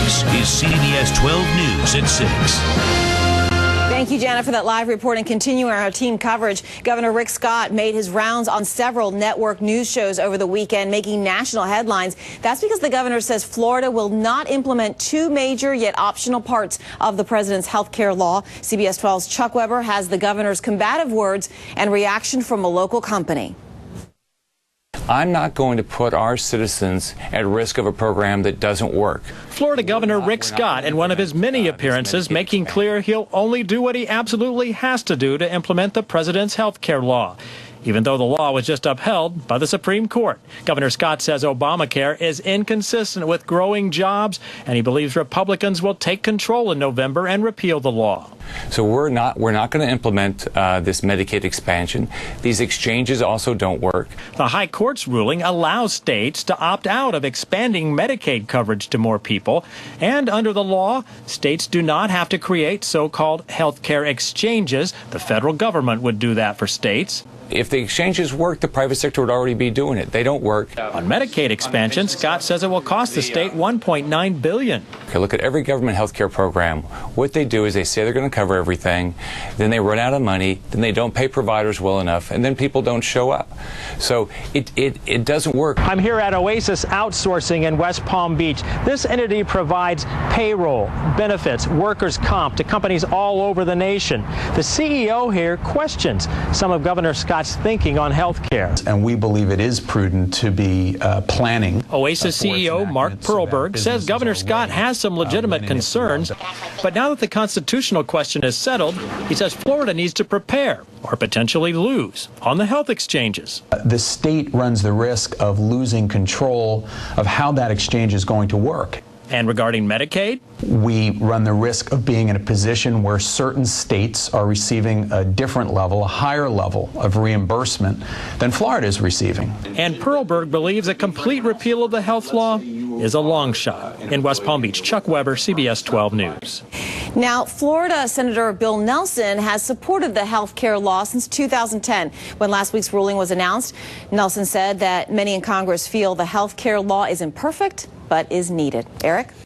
This is CBS 12 News at 6. Thank you, Jana, for that live report. And continuing our team coverage, Governor Rick Scott made his rounds on several network news shows over the weekend, making national headlines. That's because the governor says Florida will not implement two major yet optional parts of the president's health care law. CBS 12's Chuck Weber has the governor's combative words and reaction from a local company. I'm not going to put our citizens at risk of a program that doesn't work. Florida Governor Rick Scott, in one of his many appearances, making clear he'll only do what he absolutely has to do to implement the president's health care law, even though the law was just upheld by the Supreme Court. Governor Scott says Obamacare is inconsistent with growing jobs, and he believes Republicans will take control in November and repeal the law. So we're not going to implement this Medicaid expansion. These exchanges also don't work. The High Court's ruling allows states to opt out of expanding Medicaid coverage to more people, and under the law, states do not have to create so-called health care exchanges. The federal government would do that for states. If the exchanges work, the private sector would already be doing it. They don't work. On Medicaid expansion, Scott says it will cost the state $1.9 billion. Okay, look at every government health care program. What they do is they say they're going to cover everything, then they run out of money, then they don't pay providers well enough, and then people don't show up. So it doesn't work. I'm here at Oasis Outsourcing in West Palm Beach. This entity provides payroll, benefits, workers' comp to companies all over the nation. The CEO here questions some of Governor Scott's thinking on health care. And we believe it is prudent to be planning. Oasis CEO Mark Perlberg says Governor Scott has some legitimate concerns, but now that the constitutional question is settled, he says Florida needs to prepare or potentially lose on the health exchanges. The state runs the risk of losing control of how that exchange is going to work. And regarding Medicaid? We run the risk of being in a position where certain states are receiving a different level, a higher level of reimbursement than Florida is receiving. And Perlberg believes a complete repeal of the health law is a long shot. In West Palm Beach, Chuck Weber, CBS 12 News. Now, Florida Senator Bill Nelson has supported the health care law since 2010. When last week's ruling was announced, Nelson said that many in Congress feel the health care law is imperfect, but is needed. Eric?